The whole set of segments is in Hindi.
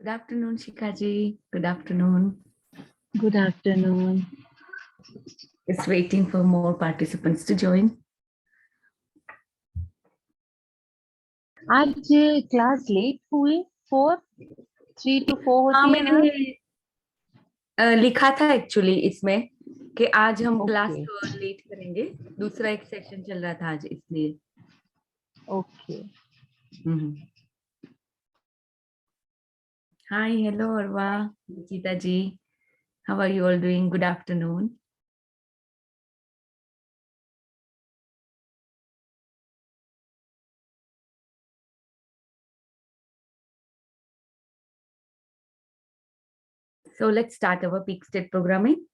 Good afternoon, Shikaji. Good afternoon. Good afternoon. Just waiting for more participants to join. आज क्लास लेट हुई 3 to 4 हाँ, होती है ना? मैंने लिखा था एक्चुअली इसमें कि आज हम क्लास Okay. लेट करेंगे। दूसरा एक सेशन चल रहा था आज, इसलिए। Okay. Hi, hello, Arwa, Gita ji. How are you all doing? Good afternoon. So let's start our peak state programming.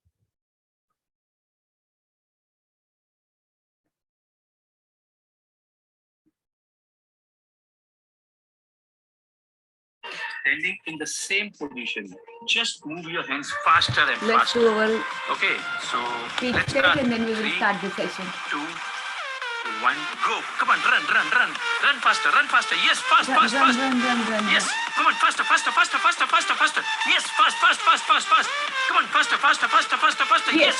Standing in the same position. Just move your hands faster and Let's faster. do our Okay, so peak let's state start. and then we will 3, start the session. 2, 1, go. Come on, run. Run faster, run faster. Yes, fast, Run, fast, run, fast. run, run, run, Yes, run. come on, faster. Yes, fast. Come on, faster. Yes, yes,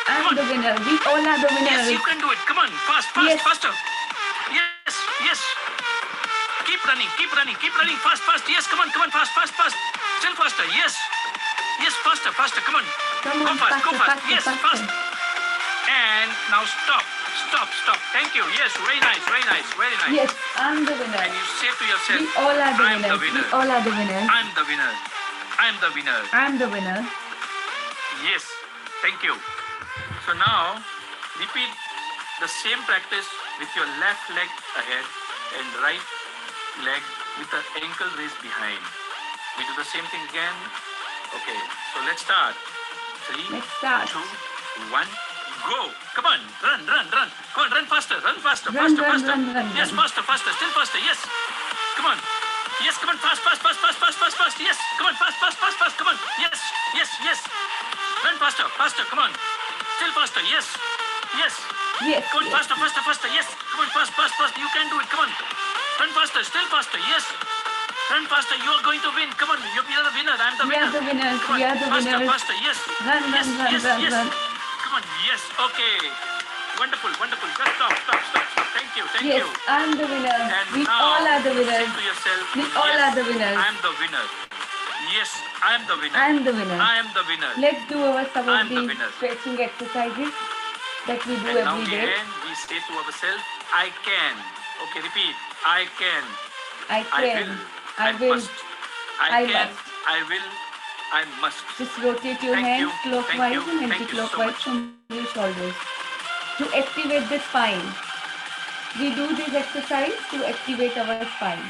Come I'm on. the winner. We all are the winners. Yes, you can do it. Come on, Yes. faster. Yes. Keep running. Fast. Yes, come on, fast. Still faster. Yes, faster. Come on. Come on, Go fast. faster, Yes, faster. fast. And now stop. Thank you. Yes, very nice. Yes, I'm the winner. And you say to yourself, We all are the I'm the winners. We winner. all are the winners. I'm the winner. I'm the winner. Yes, thank you. So now, repeat the same practice with your left leg ahead and right leg with the ankle raised behind. We do the same thing again. Okay, so let's start. 3, Let's start. 2, 1, go. Come on, run. Come on, run faster. Run. Yes, faster. Still faster. Yes. Come on. Yes, come on, fast. Yes, come on, fast. Come on. Yes. Run faster. Come on. Still faster. Yes. Yes. Come on, yes. faster. Yes. Come on, fast. You can do it. Come on. Run faster. Still faster. Yes. Run faster. You are going to win. Come on. You are the winner. I'm the We winner. are the winners. Come on. We are the winners. Faster. Yes. Run. Yes. Come on. Yes. Okay. Wonderful. Just stop. Thank you. Yes, I'm the winner. And We now, all are the say winners. to yourself, We all yes, are the winners. I'm the winner. Yes, I'm the winner. I'm the winner. I am the winner. Let's do some I'm of the these winner. stretching exercises that we do And now every day. again, we say to ourselves, I can. Okay, repeat. I can. I can. I will. Must. I can. must. I will. I must. Just rotate your Thank hands you. clockwise Thank you. and Thank you so anti-clockwise much. from your shoulders to activate the spine. We do this exercise to activate our spine.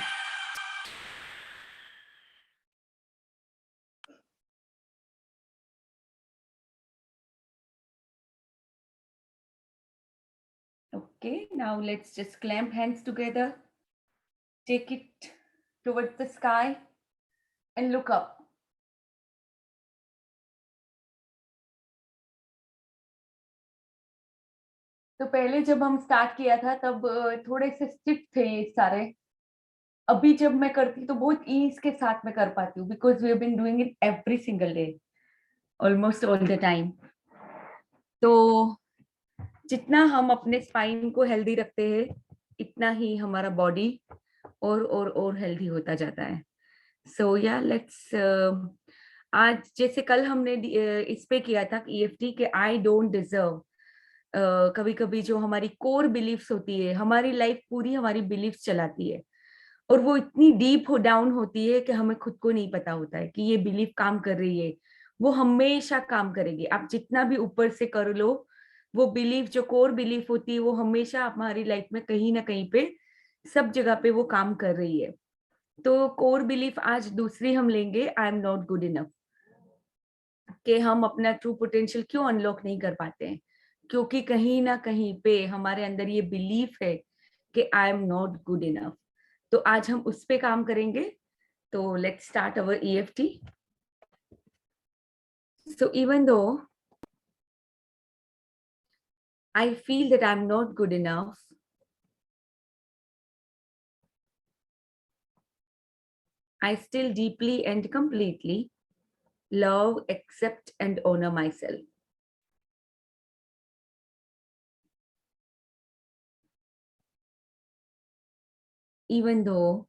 Okay, now let's just clamp hands together. Take it towards the sky and look up. तो पहले जब हम स्टार्ट किया था तब थोड़े से स्टिफ थे ये सारे। अभी जब मैं करती तो बहुत ईज के साथ में कर पाती हूँ because we have been doing it every single day almost all the time. तो जितना हम अपने स्पाइन को हेल्दी रखते हैं इतना ही हमारा बॉडी और हेल्दी होता जाता है। सो या लेट्स आज जैसे कल हमने इस पे किया था ईएफटी के आई डोंट डिजर्व। कभी कभी जो हमारी कोर बिलीफ्स होती है, हमारी लाइफ पूरी हमारी बिलीफ्स चलाती है और वो इतनी डीप डाउन होती है कि हमें खुद को नहीं पता होता है कि ये बिलीफ काम कर रही है। वो हमेशा काम करेगी, आप जितना भी ऊपर से कर लो, वो बिलीफ जो कोर बिलीफ होती है वो हमेशा हमारी लाइफ में कहीं ना कहीं पे सब जगह पे वो काम कर रही है। तो कोर बिलीफ आज दूसरी हम लेंगे, I am not good enough, कि हम अपना ट्रू पोटेंशियल क्यों अनलॉक नहीं कर पाते हैं, क्योंकि कहीं ना कहीं पे हमारे अंदर ये बिलीफ है कि I am not good enough. तो आज हम उस पे काम करेंगे। तो let's start our EFT. So even though I feel that I am not good enough, I still deeply and completely love, accept, and honor myself. Even though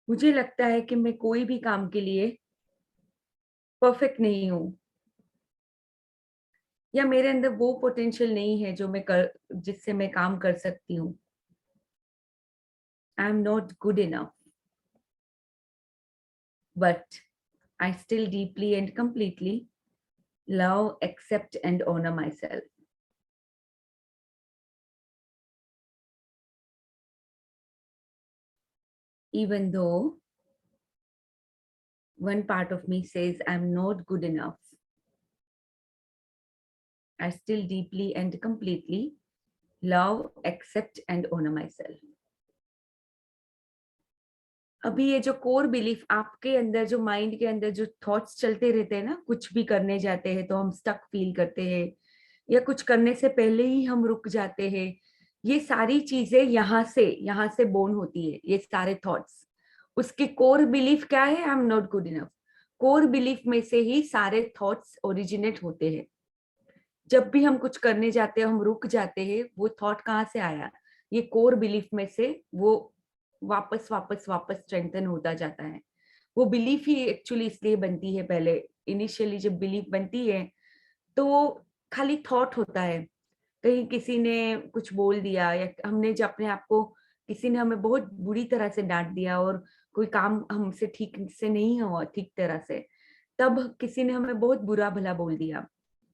मुझे लगता है कि मैं कोई भी काम के लिए परफेक्ट नहीं हूं, या मेरे अंदर वो पोटेंशियल नहीं है जो जिससे मैं काम कर सकती हूँ. I am not good enough, but I still deeply and completely love, accept, and honor myself. Even though one part of me says I'm not good enough, I still deeply and completely love, accept, and honor myself. अभी ये जो कोर बिलीफ आपके अंदर, जो माइंड के अंदर जो थॉट्स चलते रहते हैं ना, कुछ भी करने जाते हैं तो हम स्टक फील करते हैं, या कुछ करने से पहले ही हम रुक जाते हैं, ये सारी चीजें यहाँ से बोर्न होती है, ये सारे थॉट्स. उसके कोर बिलीफ क्या है? I am not good enough. Core belief में से ही सारे थॉट्स ओरिजिनेट होते हैं. जब भी हम कुछ करने जाते हैं, हम रुक जाते हैं, वो थॉट कहाँ से आया? ये कोर बिलीफ में से वो वापस वापस वापस स्ट्रेंथन होता जाता है. वो बिलीफ ही एक्चुअली इसलिए बनती है. पहले इनिशियली जब बिलीफ बनती है तो वो खाली थॉट होता है. कहीं किसी ने कुछ बोल दिया, या हमने जब अपने आप को, किसी ने हमें बहुत बुरी तरह से डांट दिया और कोई काम हमसे ठीक से नहीं हुआ ठीक तरह से, तब किसी ने हमें बहुत बुरा भला बोल दिया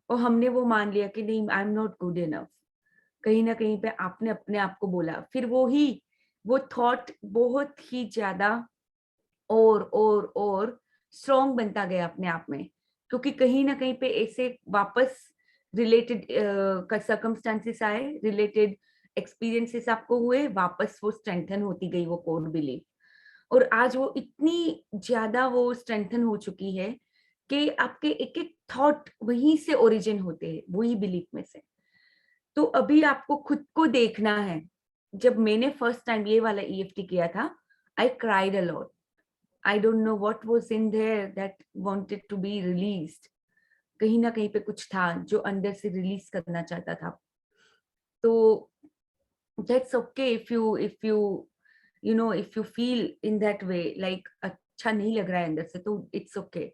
और हमने वो मान लिया कि नहीं, I am not good enough. कहीं ना कहीं पे आपने अपने आप को बोला, फिर वो थॉट बहुत ही ज्यादा और स्ट्रॉन्ग बनता गया अपने आप में, क्योंकि कहीं ना कहीं पे ऐसे वापस रिलेटेड सर्कमस्टांसेस आए, रिलेटेड एक्सपीरियंसेस आपको हुए, वापस वो स्ट्रेंथन होती गई वो कोर बिलीफ. और आज वो इतनी ज्यादा वो स्ट्रेंथन हो चुकी है कि आपके एक एक थॉट वहीं से ओरिजिन होते हैं, वही बिलीफ में से. तो अभी आपको खुद को देखना है. जब मैंने फर्स्ट टाइम ये वाला ईएफटी किया था, I cried a lot. I don't know what was in there that wanted to be released. कहीं ना कहीं पे कुछ था जो अंदर से रिलीज करना चाहता था. तो that's okay if you feel in that way, like अच्छा नहीं लग रहा है अंदर से, तो it's okay.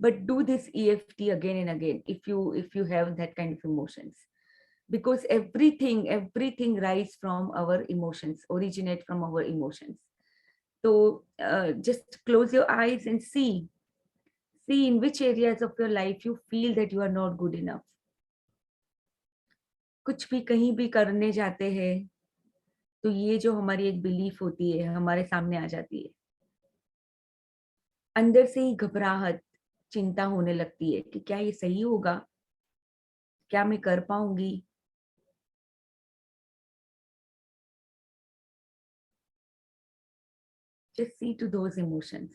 But do this EFT again and again if you have that kind of emotions, because everything rise from our emotions, originate from our emotions. So just close your eyes and see in which areas of your life you feel that you are not good enough. कुछ भी कहीं भी करने जाते हैं तो ये जो हमारी एक बिलीफ होती है हमारे सामने आ जाती है. अंदर से ही घबराहट, चिंता होने लगती है कि क्या ये सही होगा, क्या मैं कर पाऊंगी. Just see to those emotions.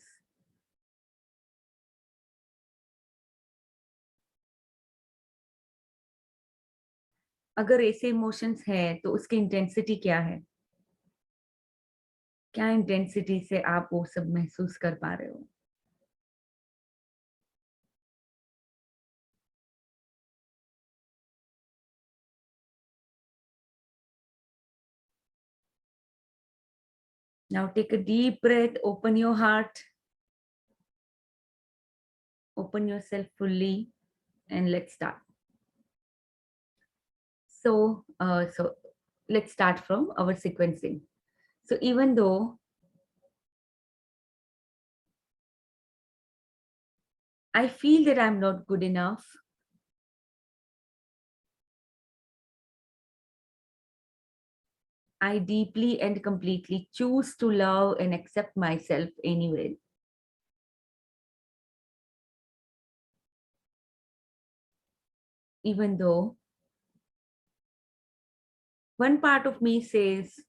अगर ऐसे इमोशंस हैं तो उसकी इंटेंसिटी क्या है? क्या इंटेंसिटी से आप वो सब महसूस कर पा रहे हो? Now take a deep breath, open your heart, open yourself fully, and let's start. So let's start from our sequencing. So even though I feel that I'm not good enough, I deeply and completely choose to love and accept myself anyway. Even though one part of me says,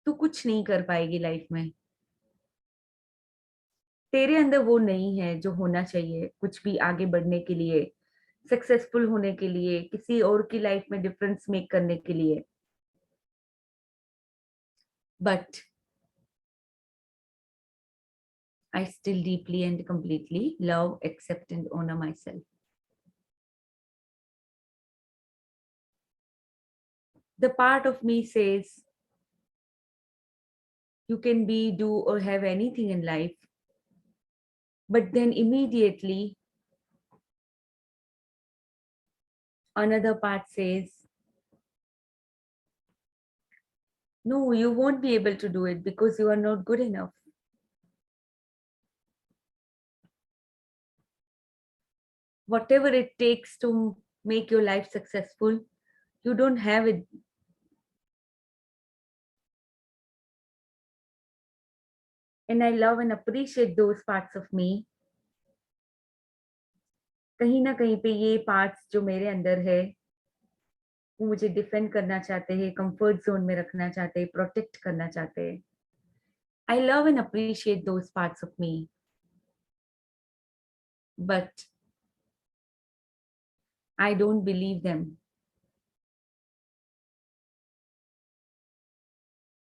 तू कुछ नहीं कर पाएगी लाइफ में, तेरे अंदर वो नहीं है जो होना चाहिए कुछ भी आगे बढ़ने के लिए, सक्सेसफुल होने के लिए, किसी और की लाइफ में डिफरेंस मेक करने के लिए. But I still deeply and completely love, accept, and honor myself. The part of me says, you can be, do, or have anything in life. But then immediately, another part says, no, you won't be able to do it because you are not good enough. Whatever it takes to make your life successful, you don't have it. And I love and appreciate those parts of me. कहीं ना कहीं पे ये पार्ट्स जो मेरे अंदर है, वो मुझे डिफेंड करना चाहते हैं, कंफर्ट जोन में रखना चाहते हैं, प्रोटेक्ट करना चाहते हैं. I love and appreciate those parts of me. But I don't believe them.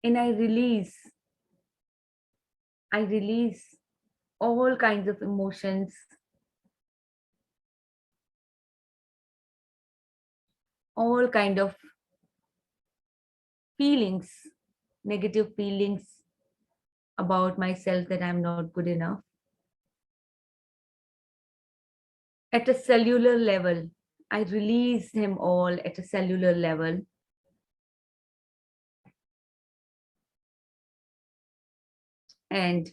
And I release all kinds of emotions, all kind of feelings, negative feelings about myself that I'm not good enough. At a cellular level, I release them all at a cellular level. And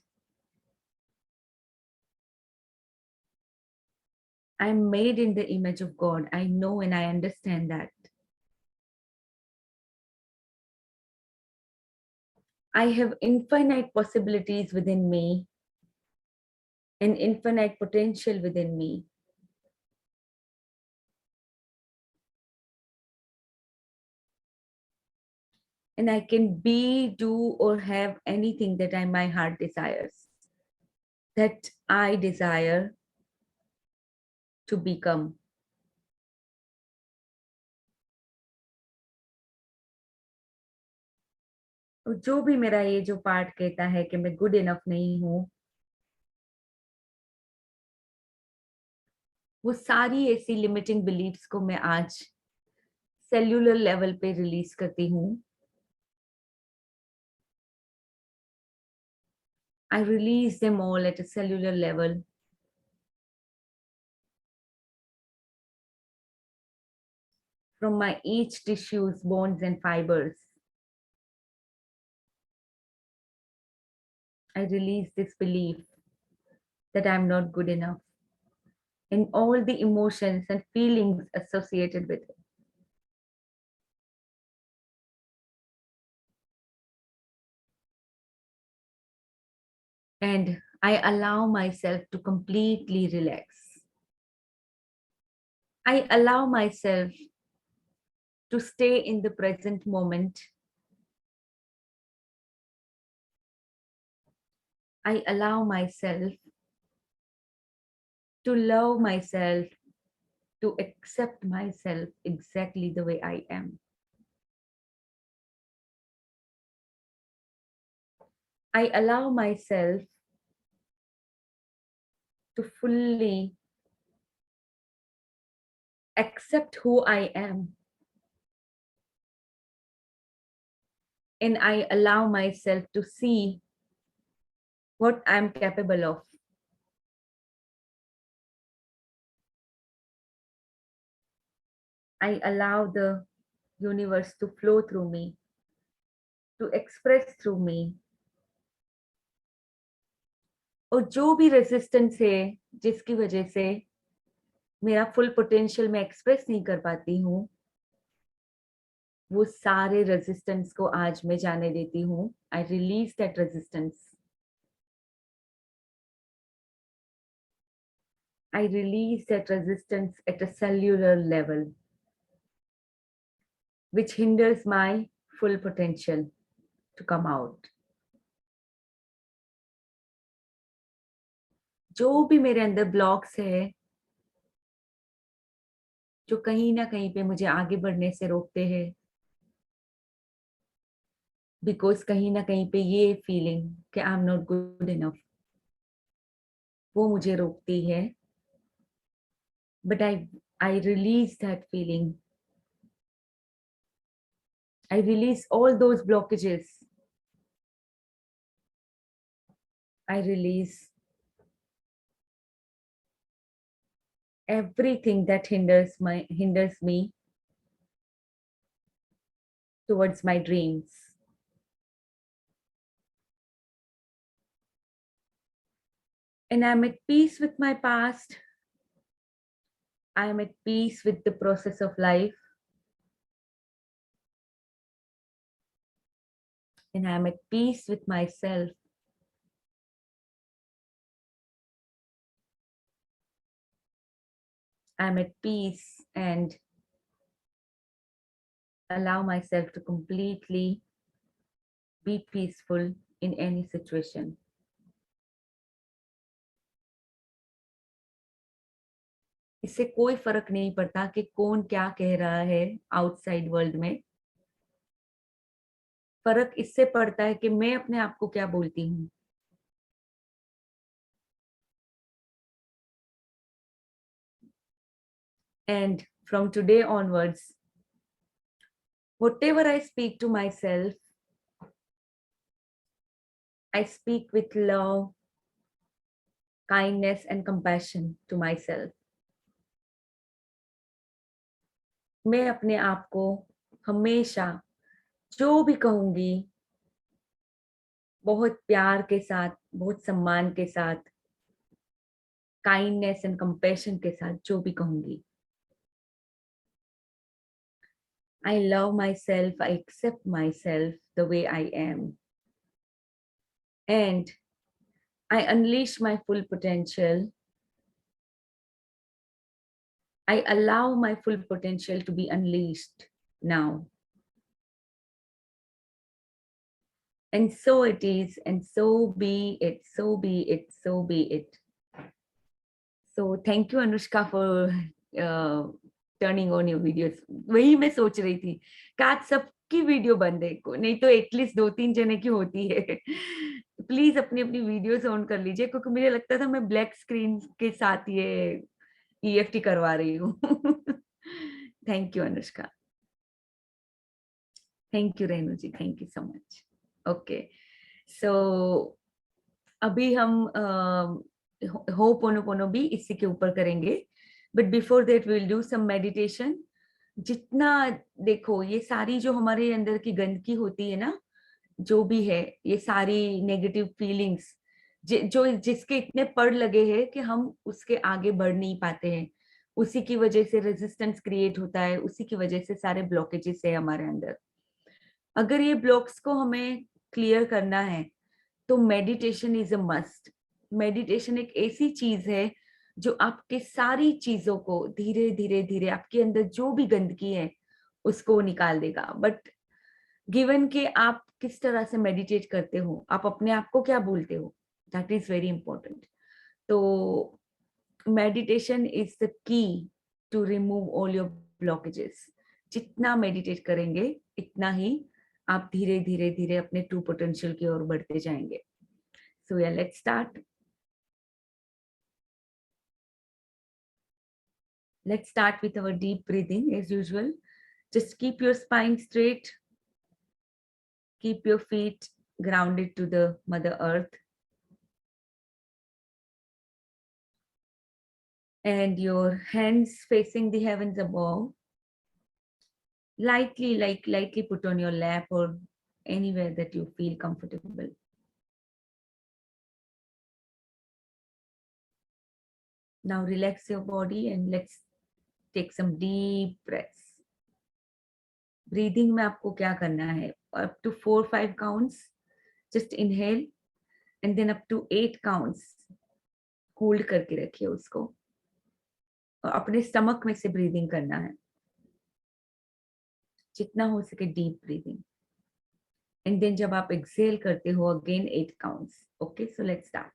I'm made in the image of God. I know and I understand that. I have infinite possibilities within me and infinite potential within me. And I can be, do, or have anything that my heart desires, that I desire to become. और जो भी मेरा ये जो पार्ट कहता है कि मैं गुड इनफ नहीं हूँ, वो सारी ऐसी लिमिटिंग बिलीफ्स को मैं आज सेल्यूलर लेवल पे रिलीज करती हूँ. I release them all at a cellular level. From my each tissues, bones, and fibers. I release this belief that I'm not good enough and all the emotions and feelings associated with it. And I allow myself to completely relax. I allow myself to stay in the present moment. I allow myself to love myself, to accept myself exactly the way I am. I allow myself to fully accept who I am. And I allow myself to see what I'm capable of. I allow the universe to flow through me, to express through me. और जो भी रेजिस्टेंस है जिसकी वजह से मेरा फुल पोटेंशियल मैं एक्सप्रेस नहीं कर पाती हूँ, वो सारे रेजिस्टेंस को आज मैं जाने देती हूँ. I release that resistance. I release that resistance at a cellular level, which hinders my full potential to come out. जो भी मेरे अंदर ब्लॉक्स है, जो कहीं ना कहीं पे मुझे आगे बढ़ने से रोकते हैं, बिकॉज कहीं ना कहीं पे ये फीलिंग कि I am not good enough, वो मुझे रोकती है, but I release that feeling. I release all those blockages. I release everything that hinders me towards my dreams. And I'm at peace with my past. I am at peace with the process of life. And I'm at peace with myself. I'm at peace and allow myself to completely be peaceful in any situation. इससे कोई फर्क नहीं पड़ता कि कौन क्या कह रहा है आउटसाइड वर्ल्ड में. फर्क इससे पड़ता है कि मैं अपने आप को क्या बोलती हूँ. And from today onwards, whatever I speak to myself, I speak with love, kindness and compassion to myself. मैं अपने आप को हमेशा जो भी कहूंगी बहुत प्यार के साथ, बहुत सम्मान के साथ, काइंडनेस एंड कंपैशन के साथ जो भी कहूंगी. I love myself, I accept myself the way I am. And I unleash my full potential. I allow my full potential to be unleashed now. And so it is, and so be it, so be it, so be it. So thank you, Anushka, for turning on your videos. वही मैं सोच रही थी कि आज सबकी वीडियो बंद है, नहीं तो एटलीस्ट 2-3 जने की होती है. प्लीज अपनी अपनी वीडियोस ऑन कर लीजिए, क्योंकि मुझे लगता था मैं ब्लैक स्क्रीन के साथ ये EFT करवा रही हूँ. Thank you Anushka. Thank you Renu ji, thank you so much. Okay, so अभी हम होपोनोपोनो भी इसी के ऊपर करेंगे, but before that will do some meditation. जितना देखो, ये सारी जो हमारे अंदर की गंदगी होती है ना, जो भी है, ये सारी नेगेटिव फीलिंग्स जो जिसके इतने पड़ लगे हैं कि हम उसके आगे बढ़ नहीं पाते हैं, उसी की वजह से रेजिस्टेंस क्रिएट होता है, उसी की वजह से सारे ब्लॉकेजेस है हमारे अंदर. अगर ये ब्लॉक्स को हमें क्लियर करना है तो meditation is a must. Meditation एक ऐसी चीज है जो आपके सारी चीजों को धीरे धीरे धीरे, आपके अंदर जो भी गंदगी है उसको निकाल देगा. बट गिवन कि आप किस तरह से मेडिटेट करते हो, आप अपने आप को क्या बोलते हो, दैट इज वेरी इंपॉर्टेंट. तो meditation is the key to remove all your blockages. जितना मेडिटेट करेंगे इतना ही आप धीरे धीरे धीरे अपने ट्रू पोटेंशियल की ओर बढ़ते जाएंगे. सो या let's start. Let's start with our deep breathing as usual. Just keep your spine straight. Keep your feet grounded to the Mother Earth. And your hands facing the heavens above. Lightly put on your lap or anywhere that you feel comfortable. Now relax your body and let's take some deep breaths. Breathing में आपको क्या करना है, up to 4-5 counts, just inhale and then up to 8 counts hold करके रखिए उसको, और अपने स्टमक में से ब्रीदिंग करना है, जितना हो सके डीप ब्रीदिंग. एंड देन जब आप एक्सहेल करते हो again 8 counts. Okay, so let's start.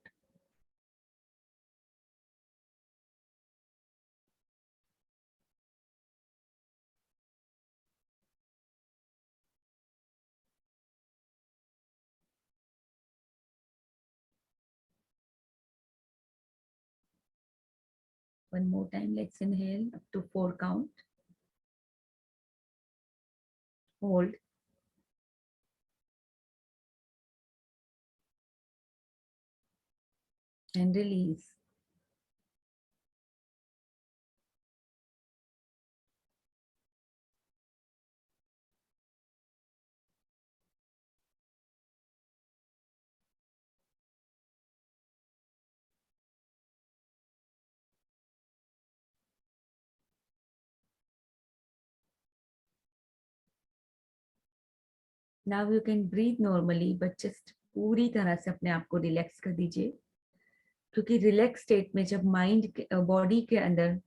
One more time, let's inhale up to 4 count. Hold. And release. Now you can breathe normally, but just पूरी तरह से अपने आप को रिलैक्स कर दीजिए, क्योंकि रिलैक्स स्टेट में जब माइंड बॉडी के अंदर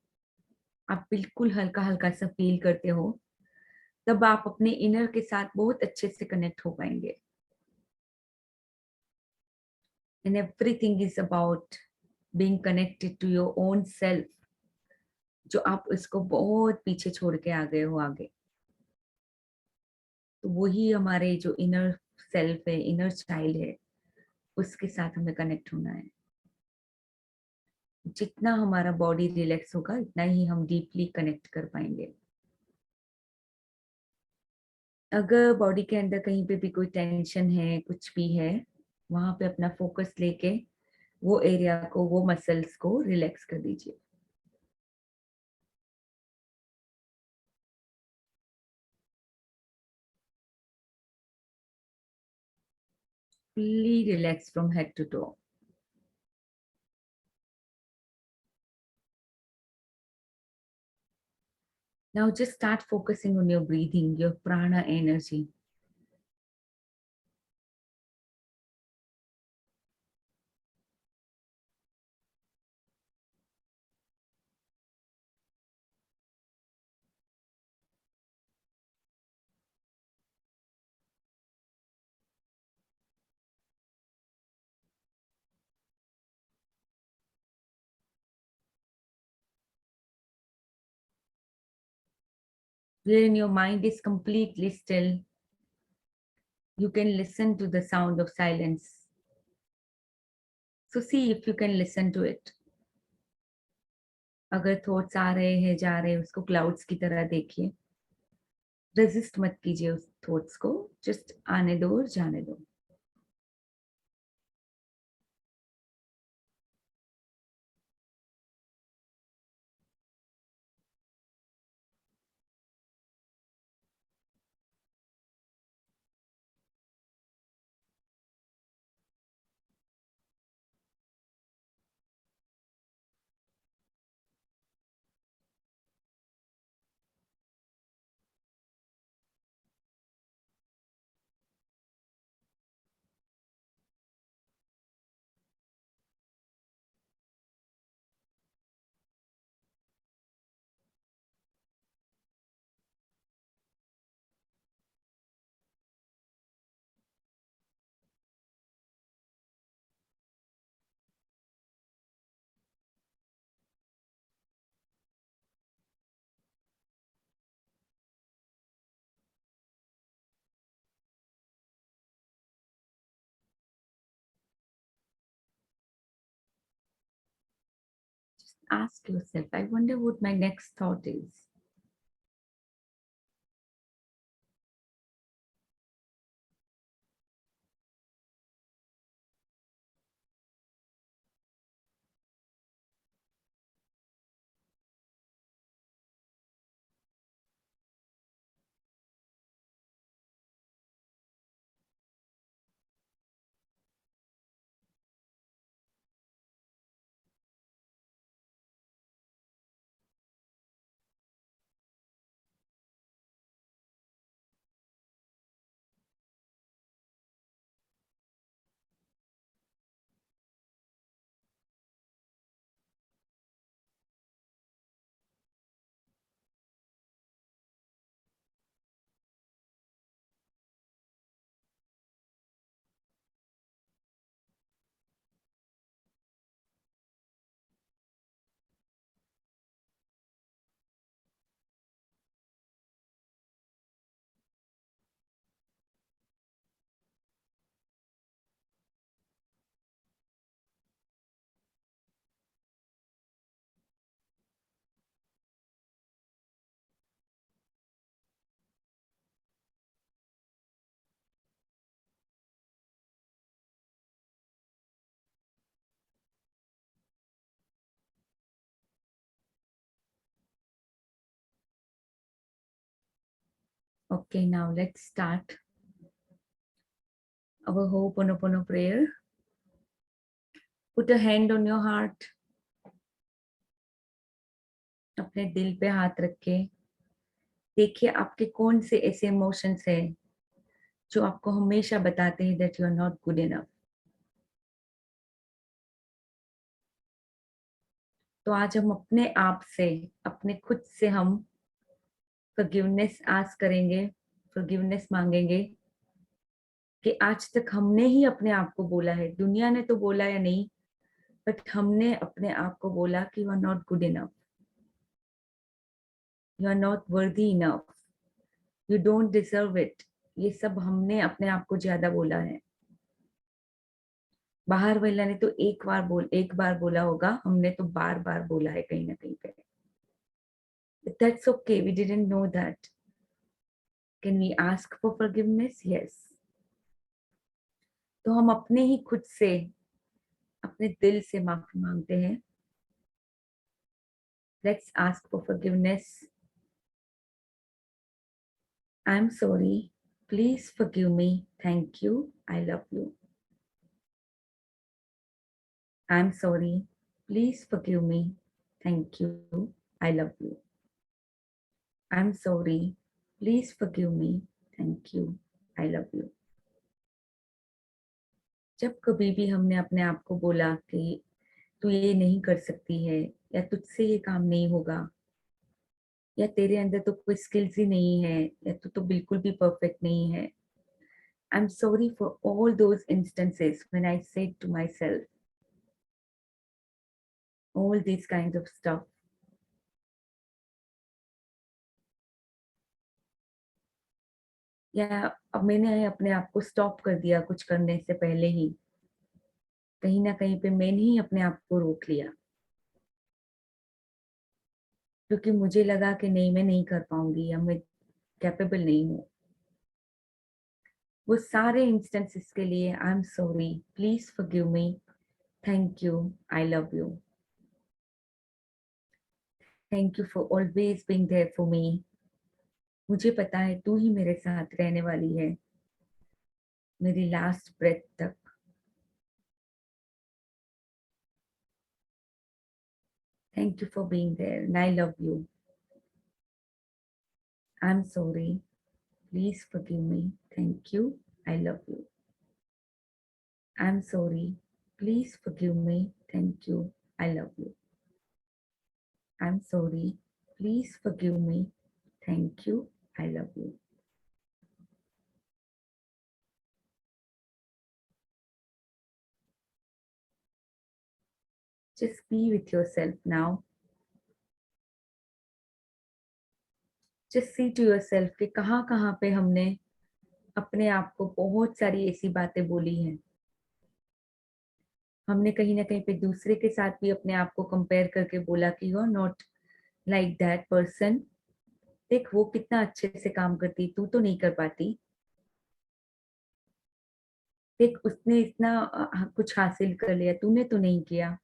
आप बिल्कुल हल्का हल्का सा फील करते हो, तब आप अपने इनर के साथ बहुत अच्छे से कनेक्ट हो पाएंगे. And everything is about being connected to your own self, जो आप इसको बहुत पीछे छोड़ के आ गए हो आगे. तो वही हमारे जो इनर सेल्फ है, इनर चाइल्ड है, उसके साथ हमें कनेक्ट होना है. जितना हमारा बॉडी रिलैक्स होगा, इतना ही हम डीपली कनेक्ट कर पाएंगे. अगर बॉडी के अंदर कहीं पे भी कोई टेंशन है, कुछ भी है, वहां पे अपना फोकस लेके वो एरिया को, वो मसल्स को रिलैक्स कर दीजिए. Fully relax from head to toe. Now just start focusing on your breathing, your prana energy. When your mind is completely still, you can listen to the sound of silence. So see if you can listen to it. अगर थॉट्स आ रहे हैं, जा रहे हैं, उसको क्लाउड्स की तरह देखिए. रेजिस्ट मत कीजिए उस थॉट्स को, जस्ट आने दो और जाने दो. Ask yourself, I wonder what my next thought is. Okay, now let's start our Ho'oponopono prayer. Put a hand on your heart. अपने दिल पे हाथ रख के देखिए आपके कौन से ऐसे इमोशंस हैं जो आपको हमेशा बताते हैं that you are not good enough. तो आज हम अपने आप से, अपने खुद से हम forgiveness आस्क करेंगे, forgiveness मांगेंगे कि आज तक हमने ही अपने आप को बोला है, दुनिया ने तो बोला या नहीं, बट हमने अपने आप को बोला कि you are not good enough, you are not worthy enough, you don't deserve it. ये सब हमने अपने आप को ज्यादा बोला है. बाहर वाला ने तो एक बार बोला होगा, हमने तो बार बार बोला है कहीं ना कहीं पे. That's okay, we didn't know that. Can we ask for forgiveness? Yes. तो हम अपने ही खुद से, अपने दिल से माफी मांगते हैं. Let's ask for forgiveness. I'm sorry. Please forgive me. Thank you. I love you. I'm sorry. Please forgive me. Thank you. I love you. I'm sorry. Please forgive me. Thank you. I love you. जब कभी भी हमने अपने आप को बोला कि तू ये नहीं कर सकती है, या तुझसे ये काम नहीं होगा, या तेरे अंदर तो कोई स्किल्स ही नहीं है, या तू तो बिल्कुल भी परफेक्ट नहीं है. I'm sorry for all those instances when I said to myself all these kinds of stuff. या अब मैंने अपने आप को स्टॉप कर दिया कुछ करने से पहले ही. कहीं ना कहीं पे मैंने ही अपने आप को रोक लिया, क्योंकि मुझे लगा कि नहीं, मैं नहीं कर पाऊंगी, या मैं कैपेबल नहीं हूँ. वो सारे इंस्टेंसेस के लिए I am sorry, please forgive me, thank you, I love you. Thank you for always being there for me. मुझे पता है तू ही मेरे साथ रहने वाली है मेरी लास्ट ब्रेथ तक. Thank you for being there and I love you. I'm sorry. Please forgive me. Thank you. I love you. I'm sorry. Please forgive me. Thank you. I love you. I'm sorry. Please forgive me. Thank you. I love you. Just be with yourself now. Just see to yourself कि कहाँ कहाँ पे हमने अपने आप को बहुत सारी ऐसी बातें बोली हैं. हमने कहीं ना कहीं पे दूसरे के साथ भी अपने आप को कंपेयर करके बोला कि you are not like that person. देख वो कितना अच्छे से काम करती, तू तो नहीं कर पाती. देख उसने इतना कुछ हासिल कर लिया, तूने तो नहीं किया.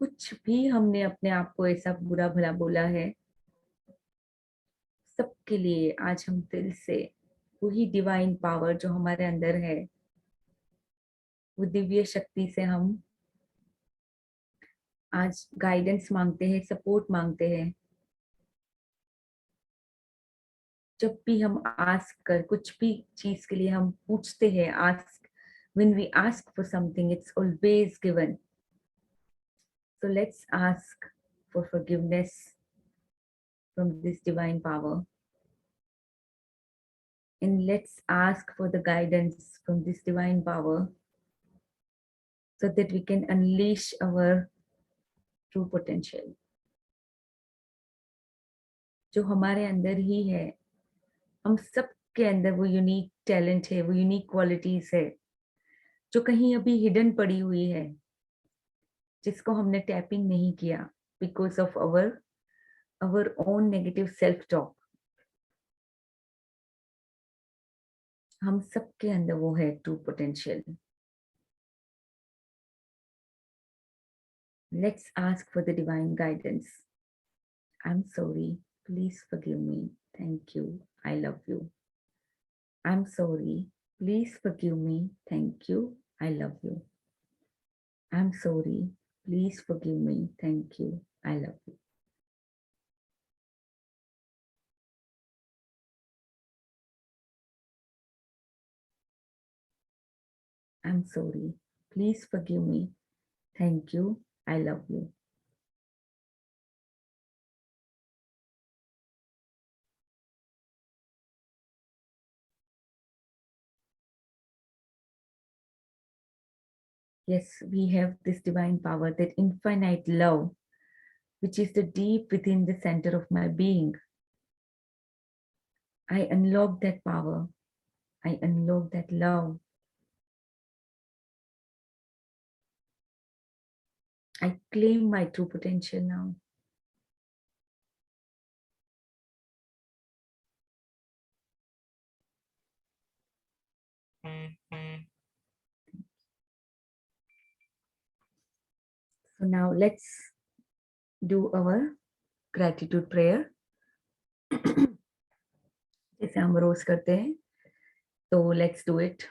कुछ भी हमने अपने आप को ऐसा बुरा भला बोला है. सबके लिए आज हम दिल से वही डिवाइन पावर जो हमारे अंदर है, वो दिव्य शक्ति से हम आज गाइडेंस मांगते हैं, सपोर्ट मांगते हैं. जब भी हम आस्क कर कुछ भी चीज के लिए हम पूछते हैं, ask, when we ask for something it's always given. So let's ask for forgiveness from this divine power, and let's ask for the guidance from this divine power so that we can unleash our true potential. जो हमारे अंदर ही है, हम सब के अंदर वो यूनिक टैलेंट है, वो यूनिक क्वालिटीज है जो कहीं अभी हिडन पड़ी हुई है, जिसको हमने टैपिंग नहीं किया because of our own negative self talk. हम सब के अंदर वो है true potential. Let's ask for the divine guidance. I'm sorry. Please forgive me. Thank you. I love you. I'm sorry. Please forgive me. Thank you. I love you. I'm sorry. Please forgive me. Thank you. I love you. I'm sorry. Please forgive me. Thank you. I love you. Yes, we have this divine power, that infinite love, which is the deep within the center of my being. I unlock that power. I unlock that love. I claim my true potential now. So now let's do our gratitude prayer. जैसे हम रोज करते हैं, तो let's do it.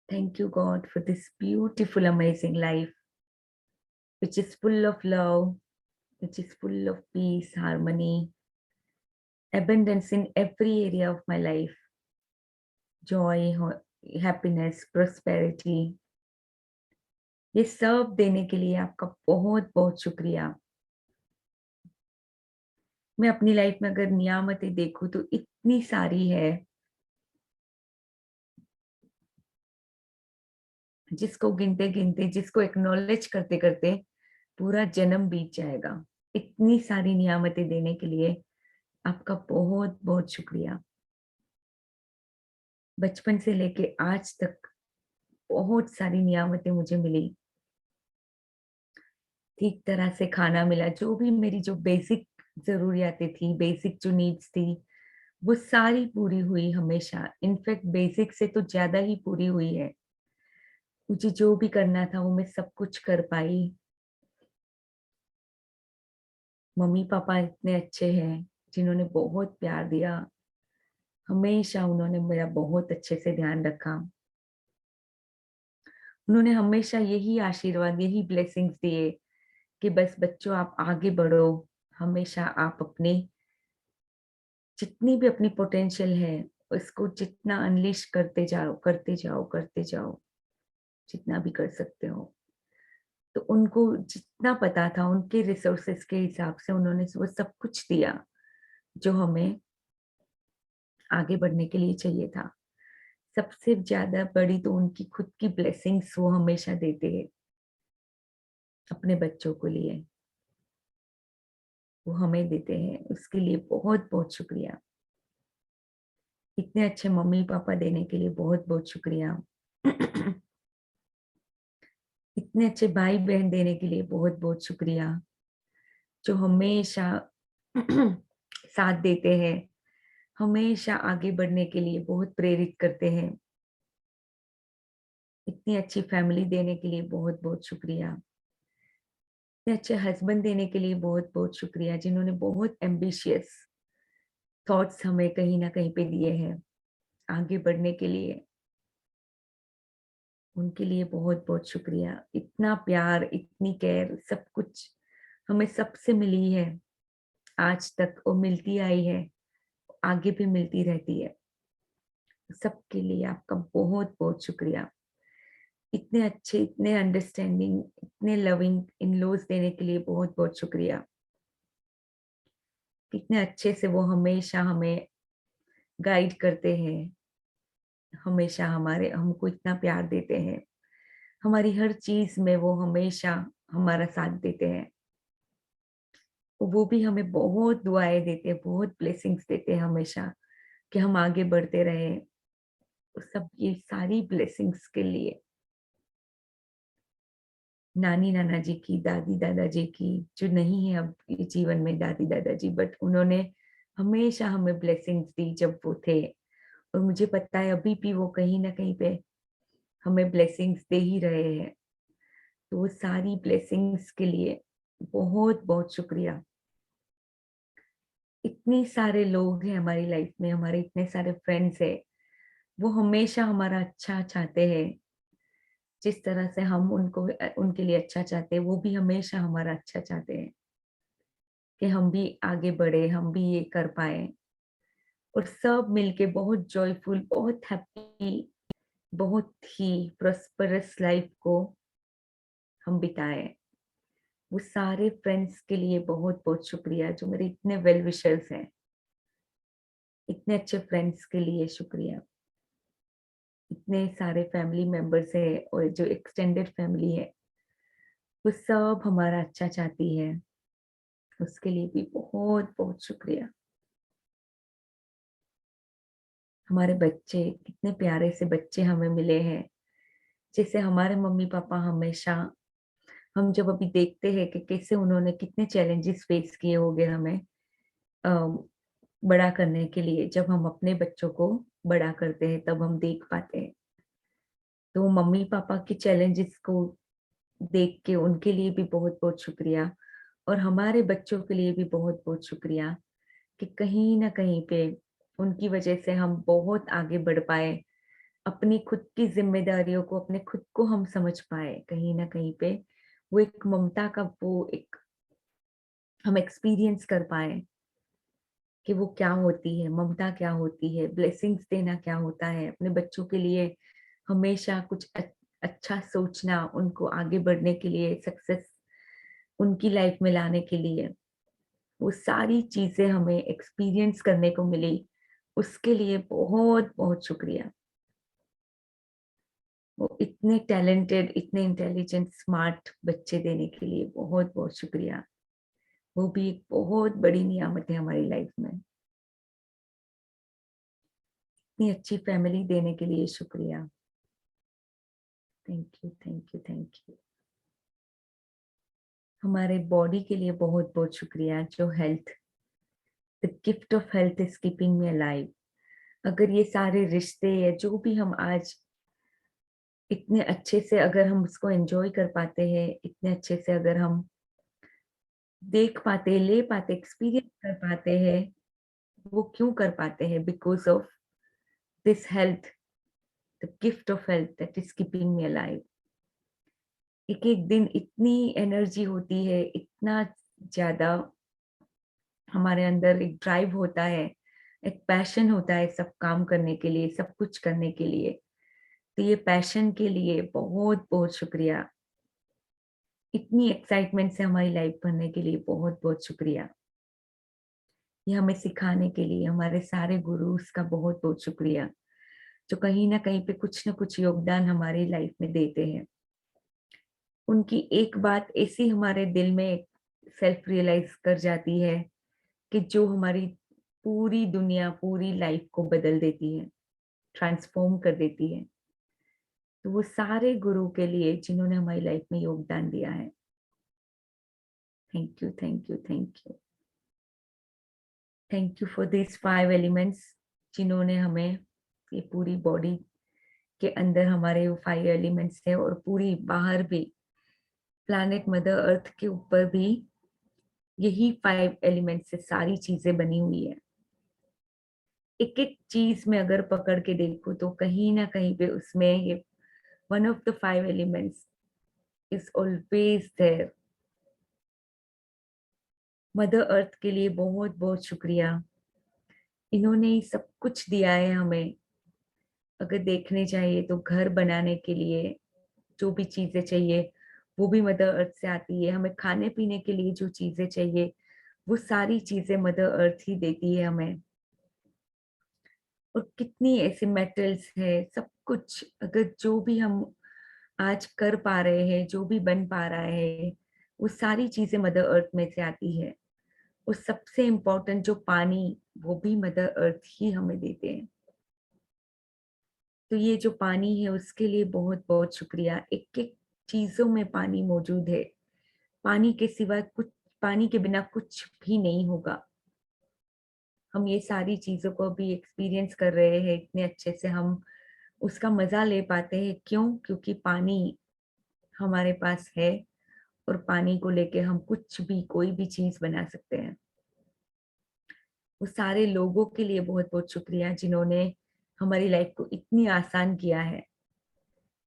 Thank you, God, for this beautiful, amazing life, which is full of love, which is full of peace, harmony, abundance in every area of my life, joy, happiness, prosperity. ये सब देने के लिए आपका बहुत बहुत शुक्रिया। मैं अपनी लाइफ में अगर नियामतें देखूं तो इतनी सारी है, जिसको गिनते गिनते, जिसको एक्नॉलेज करते करते पूरा जन्म बीत जाएगा। इतनी सारी नियामतें देने के लिए आपका बहुत बहुत शुक्रिया। बचपन से लेके आज तक बहुत सारी नियामतें मुझे मिली, ठीक तरह से खाना मिला, जो भी मेरी जो बेसिक जरूरियातें थी, बेसिक जो नीड्स थी, वो सारी पूरी हुई हमेशा। इनफैक्ट बेसिक से तो ज्यादा ही पूरी हुई है। मुझे जो भी करना था वो मैं सब कुछ कर पाई। मम्मी पापा इतने अच्छे हैं, जिन्होंने बहुत प्यार दिया। हमेशा उन्होंने मेरा बहुत अच्छे से ध्यान रखा। उन्होंने हमेशा यही आशीर्वाद, यही ब्लेसिंग्स दिए कि बस बच्चों आप आगे बढ़ो। हमेशा आप अपने जितनी भी अपनी पोटेंशियल है उसको जितना अनलिश करते जाओ, करते जाओ, करते जाओ, जितना भी कर सकते हो। तो उनको जितना पता था, उनके रिसोर्सेस के हिसाब से उन्होंने वो सब कुछ दिया जो हमें आगे बढ़ने के लिए चाहिए था। सबसे ज्यादा बड़ी तो उनकी खुद की ब्लेसिंग्स वो हमेशा देते हैं अपने बच्चों को लिए, वो हमें देते हैं। उसके लिए बहुत बहुत शुक्रिया। इतने अच्छे मम्मी पापा देने के लिए बहुत बहुत शुक्रिया। इतने अच्छे भाई बहन देने के लिए बहुत बहुत शुक्रिया, जो हमेशा साथ देते हैं, हमेशा आगे बढ़ने के लिए बहुत प्रेरित करते हैं। इतनी अच्छी फैमिली देने के लिए बहुत बहुत शुक्रिया। इतने अच्छे हस्बैंड देने के लिए बहुत बहुत शुक्रिया, जिन्होंने बहुत एम्बिशियस थॉट्स हमें कहीं ना कहीं पे दिए हैं आगे बढ़ने के लिए। उनके लिए बहुत बहुत शुक्रिया। इतना प्यार, इतनी केयर, सब कुछ हमें सबसे मिली है आज तक, और मिलती आई है, आगे भी मिलती रहती है। सबके लिए आपका बहुत बहुत शुक्रिया। इतने अच्छे, इतने अंडरस्टैंडिंग, इतने लविंग इन लॉज देने के लिए बहुत बहुत शुक्रिया। कितने अच्छे से वो हमेशा हमें गाइड करते हैं, हमेशा हमारे हमको इतना प्यार देते हैं, हमारी हर चीज में वो हमेशा हमारा साथ देते हैं। वो भी हमें बहुत दुआएं देते हैं, बहुत ब्लेसिंग्स देते हैं हमेशा, कि हम आगे बढ़ते रहे। सब ये सारी ब्लेसिंग्स के लिए नानी नाना जी की, दादी दादाजी की, जो नहीं है अब ये जीवन में दादी दादाजी, बट उन्होंने हमेशा हमें ब्लेसिंग्स दी जब वो थे। और मुझे पता है अभी भी वो कहीं ना कहीं पे हमें ब्लेसिंग्स दे ही रहे हैं। तो वो सारी ब्लेसिंग्स के लिए बहुत बहुत शुक्रिया। इतने सारे लोग हैं हमारी लाइफ में, हमारे इतने सारे फ्रेंड्स हैं, वो हमेशा हमारा अच्छा चाहते हैं। जिस तरह से हम उनको उनके लिए अच्छा चाहते हैं, वो भी हमेशा हमारा अच्छा चाहते हैं कि हम भी आगे बढ़े, हम भी ये कर पाए। और सब मिलके बहुत जॉयफुल, बहुत हैप्पी, बहुत ही प्रॉस्परस लाइफ को हम बिताए। वो सारे फ्रेंड्स के लिए बहुत बहुत शुक्रिया, जो मेरे इतने वेल विशर्स हैं, इतने अच्छे फ्रेंड्स के लिए शुक्रिया। इतने सारे फैमिली मेंबर्स है और जो एक्सटेंडेड फैमिली है, वो सब हमारा अच्छा चाहती है, उसके लिए भी बहुत बहुत शुक्रिया। हमारे बच्चे, कितने प्यारे से बच्चे हमें मिले हैं, जैसे हमारे मम्मी पापा हमेशा, हम जब अभी देखते हैं कि कैसे उन्होंने कितने चैलेंजेस फेस किए होंगे हमें बड़ा करने के लिए, जब हम अपने बच्चों को बड़ा करते हैं तब हम देख पाते हैं। तो मम्मी पापा के चैलेंजेस को देख के उनके लिए भी बहुत बहुत शुक्रिया, और हमारे बच्चों के लिए भी बहुत बहुत शुक्रिया कि कहीं ना कहीं पे उनकी वजह से हम बहुत आगे बढ़ पाए, अपनी खुद की जिम्मेदारियों को, अपने खुद को हम समझ पाए। कहीं ना कहीं पे वो एक ममता का वो एक हम एक्सपीरियंस कर पाए कि वो क्या होती है, ममता क्या होती है, ब्लेसिंग्स देना क्या होता है, अपने बच्चों के लिए हमेशा कुछ अच्छा सोचना, उनको आगे बढ़ने के लिए, सक्सेस उनकी लाइफ में लाने के लिए, वो सारी चीजें हमें एक्सपीरियंस करने को मिली। उसके लिए बहुत बहुत शुक्रिया। वो इतने टैलेंटेड, इतने इंटेलिजेंट, स्मार्ट बच्चे देने के लिए बहुत बहुत शुक्रिया। वो भी एक बहुत बड़ी नियामत है हमारी लाइफ में। इतनी अच्छी फैमिली देने के लिए शुक्रिया। Thank you, thank you, thank you. हमारे बॉडी के लिए बहुत बहुत शुक्रिया, जो health, the gift of health is keeping me alive. अगर ये सारे रिश्ते या जो भी हम आज इतने अच्छे से अगर हम उसको एंजॉय कर पाते हैं, इतने अच्छे से अगर हम देख पाते, ले पाते, एक्सपीरियंस कर पाते हैं, वो क्यों कर पाते हैं? Because of this health, the gift of health that is keeping me alive. एक एक दिन इतनी एनर्जी होती है, इतना ज्यादा हमारे अंदर एक ड्राइव होता है, एक पैशन होता है सब काम करने के लिए, सब कुछ करने के लिए। तो ये पैशन के लिए बहुत बहुत शुक्रिया। इतनी एक्साइटमेंट से हमारी लाइफ भरने के लिए बहुत बहुत शुक्रिया। ये हमें सिखाने के लिए हमारे सारे गुरुज का बहुत बहुत शुक्रिया, जो कहीं ना कहीं पे कुछ ना कुछ योगदान हमारी लाइफ में देते हैं। उनकी एक बात ऐसी हमारे दिल में सेल्फ रियलाइज कर जाती है कि जो हमारी पूरी दुनिया, पूरी लाइफ को बदल देती है, ट्रांसफॉर्म कर देती है। तो वो सारे गुरु के लिए जिन्होंने हमारी लाइफ में योगदान दिया है, thank you, thank you, thank you. Thank you for this 5 elements, जिन्होंने हमें ये पूरी बॉडी के अंदर हमारे वो 5 एलिमेंट्स है, और पूरी बाहर भी प्लैनेट मदर अर्थ के ऊपर भी यही 5 एलिमेंट्स से सारी चीजें बनी हुई है। एक एक चीज में अगर पकड़ के देखो तो कहीं ना कहीं पे उसमें ये one of the 5 elements is always there. Mother earth के लिए बहुत बहुत शुक्रिया। इन्होंने ही सब कुछ दिया है हमें। अगर देखने चाहिए तो घर बनाने के लिए जो भी चीजें चाहिए वो भी मदर अर्थ से आती है। हमें खाने पीने के लिए जो चीजें चाहिए वो सारी चीजें मदर अर्थ ही देती है हमें। और कितनी ऐसे मेटल्स है, सब कुछ अगर जो भी हम आज कर पा रहे हैं, जो भी बन पा रहा है, वो सारी चीजें मदर अर्थ में से आती है। और सबसे इम्पोर्टेंट जो पानी, वो भी मदर अर्थ ही हमें देते हैं। तो ये जो पानी है उसके लिए बहुत बहुत शुक्रिया। एक एक चीजों में पानी मौजूद है। पानी के सिवा कुछ, पानी के बिना कुछ भी नहीं होगा। हम ये सारी चीजों को अभी एक्सपीरियंस कर रहे हैं इतने अच्छे से, हम उसका मजा ले पाते हैं। क्यों? क्योंकि पानी हमारे पास है, और पानी को लेके हम कुछ भी, कोई भी चीज बना सकते हैं। वो सारे लोगों के लिए बहुत बहुत शुक्रिया जिन्होंने हमारी लाइफ को इतनी आसान किया है।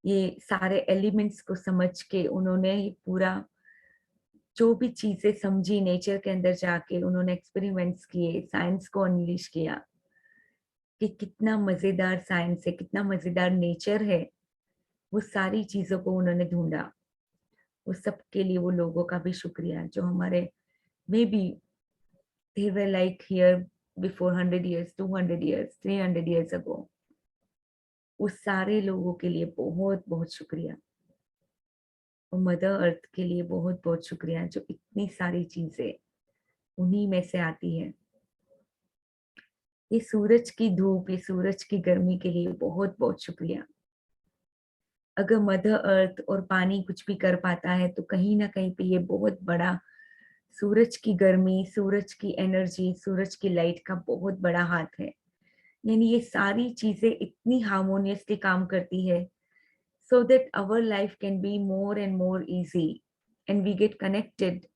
ये सारे एलिमेंट्स को समझ के उन्होंने ये पूरा जो भी चीजें समझी, नेचर के अंदर जाके उन्होंने एक्सपेरिमेंट्स किए, साइंस को अनलीश किया कि कितना मजेदार साइंस है, कितना मजेदार नेचर है। वो सारी चीजों को उन्होंने ढूंढा। वो सब के लिए वो लोगों का भी शुक्रिया जो हमारे may be they were like here before 100 years, 200 years, 300 years ago. उस सारे लोगों के लिए बहुत बहुत शुक्रिया। और मदर अर्थ के लिए बहुत बहुत शुक्रिया जो इतनी सारी चीजें उन्हीं में से आती है। ये सूरज की धूप, ये सूरज की गर्मी के लिए बहुत बहुत शुक्रिया। अगर मदर अर्थ और पानी कुछ भी कर पाता है तो कहीं ना कहीं पे ये बहुत बड़ा सूरज की गर्मी, सूरज की एनर्जी, सूरज की लाइट का बहुत बड़ा हाथ है। यानी ये सारी चीजें इतनी हार्मोनियसली काम करती है so that our life can be more and more easy and we get connected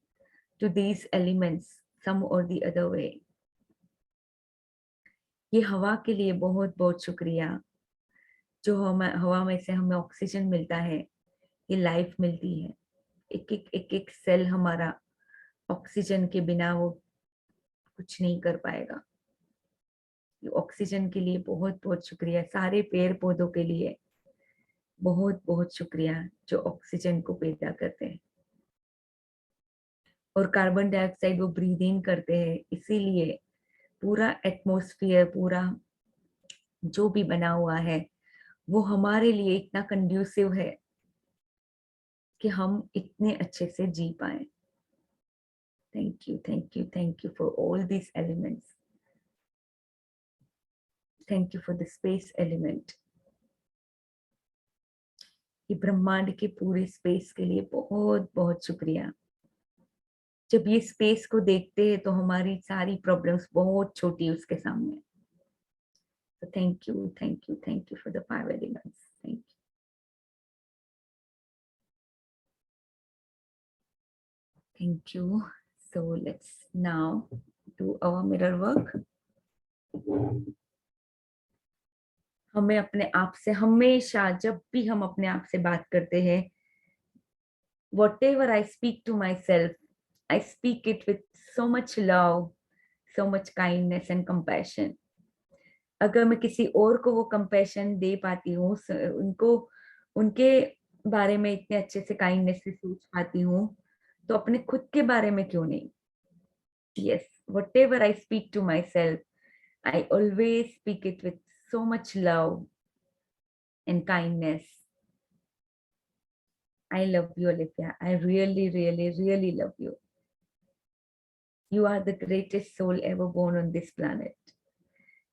to these elements some or the other way. ये हवा के लिए बहुत बहुत शुक्रिया जो हम हवा में से हमें ऑक्सीजन मिलता है, ये लाइफ मिलती है। एक सेल हमारा ऑक्सीजन के बिना वो कुछ नहीं कर पाएगा। ऑक्सीजन के लिए बहुत बहुत शुक्रिया। सारे पेड़ पौधों के लिए बहुत बहुत शुक्रिया जो ऑक्सीजन को पैदा करते हैं और कार्बन डाइऑक्साइड वो ब्रीद इन करते हैं। इसीलिए पूरा एटमॉस्फेयर, पूरा जो भी बना हुआ है वो हमारे लिए इतना कंड्यूसिव है कि हम इतने अच्छे से जी पाए। Thank you, thank you, thank you for all this elements. Thank you for the space element. ये ब्रह्मांड के पूरे स्पेस के लिए बहुत बहुत शुक्रिया। जब ये स्पेस को देखते हैं तो हमारी सारी प्रॉब्लम्स बहुत छोटी है उसके सामने। So thank you, thank you, thank you for the 5 elements. Thank you. Thank you. So let's now do our mirror work. हमें अपने आप से हमेशा, जब भी हम अपने आप से बात करते हैं, whatever I speak to myself, I speak it with so much love, so much kindness and compassion. अगर मैं किसी और को वो कंपैशन दे पाती हूँ, उनको उनके बारे में इतने अच्छे से काइंडनेस से सोच पाती हूँ, तो अपने खुद के बारे में क्यों नहीं? Yes, whatever I speak to myself, I always speak it with so much love and kindness. I love you, Olivia. I really, really, really love you. You are the greatest soul ever born on this planet.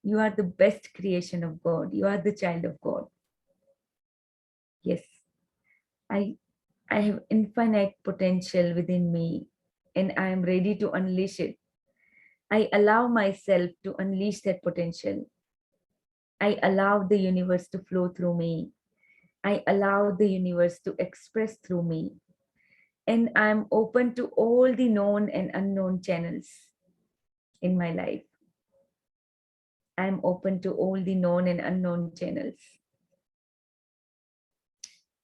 You are the best creation of God. You are the child of God. Yes, I have infinite potential within me and I am ready to unleash it. I allow myself to unleash that potential. I allow the universe to flow through me. I allow the universe to express through me. And I'm open to all the known and unknown channels in my life. I'm open to all the known and unknown channels.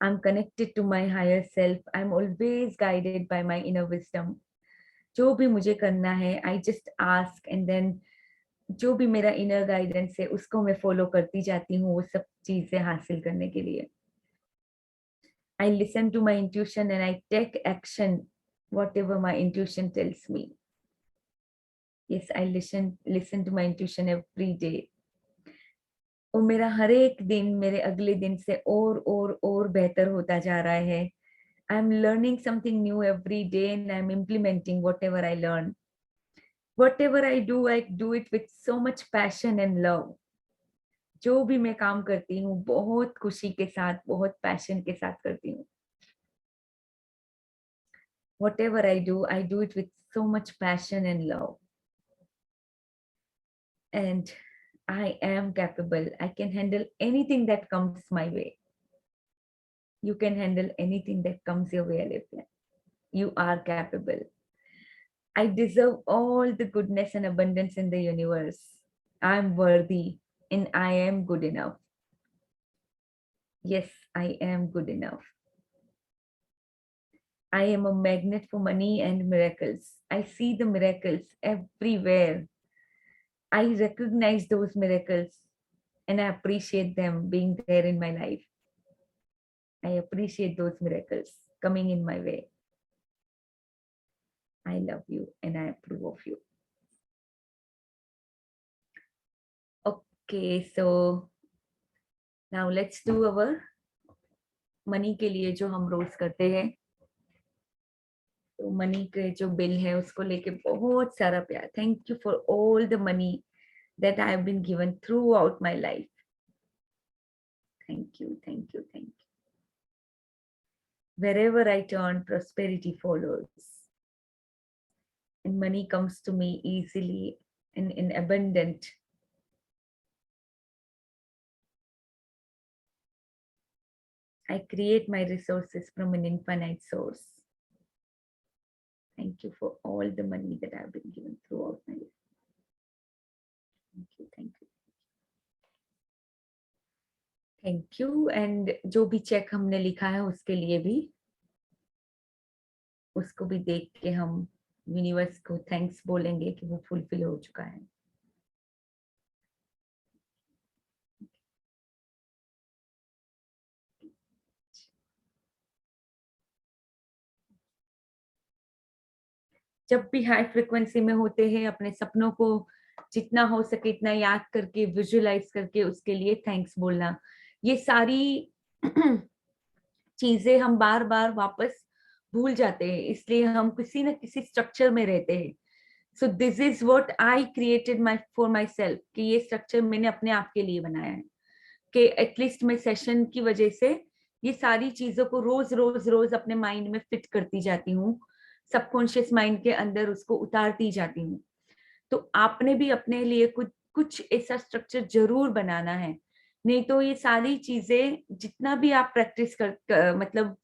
I'm connected to my higher self. I'm always guided by my inner wisdom. जो भी मुझे करना है, I just ask and then जो भी मेरा inner guidance है उसको मैं follow करती जाती हूँ वो सब चीजें हासिल करने के लिए। I listen to my intuition and I take action whatever my intuition tells me. Yes, I listen to my intuition every day. और मेरा हर एक दिन मेरे अगले दिन से और बेहतर होता जा रहा है। I'm learning something new every day and I'm implementing whatever I learn. Whatever I do it with so much passion and love. जो भी मैं काम करती हूँ बहुत खुशी के साथ, बहुत पैशन के साथ करती हूँ। Whatever I do it with so much passion and love. And I am capable. I can handle anything that comes my way. You can handle anything that comes your way, Olivia. You are capable. I deserve all the goodness and abundance in the universe. I'm worthy and I am good enough. Yes, I am good enough. I am a magnet for money and miracles. I see the miracles everywhere. I recognize those miracles and I appreciate them being there in my life. I appreciate those miracles coming in my way. I love you and I approve of you. Okay, so now let's do our money के लिए जो हम रोज करते हैं. तो मनी के जो बिल है उसको लेके बहुत सारा प्यार. Thank you for all the money that I have been given throughout my life. Thank you, thank you, thank you. Wherever I turn, prosperity follows. And money comes to me easily and in abundant. I create my resources from an infinite source. Thank you for all the money that I've been given throughout my life. Thank you, thank you. Thank you. And जो भी चेक हमने लिखा है उसके लिए भी, उसको भी देख के हम यूनिवर्स को थैंक्स बोलेंगे कि वो फुलफिल हो चुका है. जब भी हाई फ्रिक्वेंसी में होते हैं अपने सपनों को जितना हो सके इतना याद करके विजुअलाइज करके उसके लिए थैंक्स बोलना. ये सारी चीजें हम बार बार वापस भूल जाते हैं, इसलिए हम किसी न किसी स्ट्रक्चर में रहते हैं. So this is what I created my for my self, कि ये स्ट्रक्चर मैंने अपने आप के लिए बनाया है कि एटलीस्ट मैं सेशन की वजह से ये सारी चीजों को रोज रोज रोज अपने माइंड में फिट करती जाती हूँ, सबकॉन्शियस माइंड के अंदर उसको उतारती जाती हूँ. तो आपने भी अपने लिए कुछ कुछ ऐसा स्ट्रक्चर जरूर बनाना है, नहीं तो ये सारी चीजें जितना भी आप प्रैक्टिस मतलब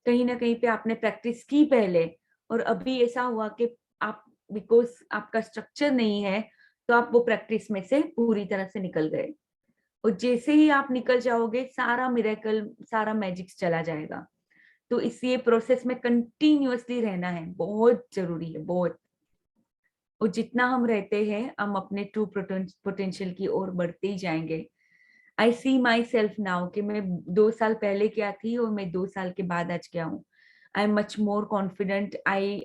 कहीं ना कहीं पे आपने प्रैक्टिस की पहले और अभी ऐसा हुआ कि आप बिकॉज आपका स्ट्रक्चर नहीं है तो आप वो प्रैक्टिस में से पूरी तरह से निकल गए. और जैसे ही आप निकल जाओगे सारा मिरेकल सारा मैजिक चला जाएगा. तो इसलिए प्रोसेस में कंटिन्यूअसली रहना है, बहुत जरूरी है, बहुत. और जितना हम रहते हैं हम अपने ट्रू पोटेंशियल की ओर बढ़ते ही जाएंगे. आई सी माई सेल्फ नाउ कि मैं 2 साल पहले क्या थी और मैं 2 साल के बाद आज क्या हूँ. I am much more confident. I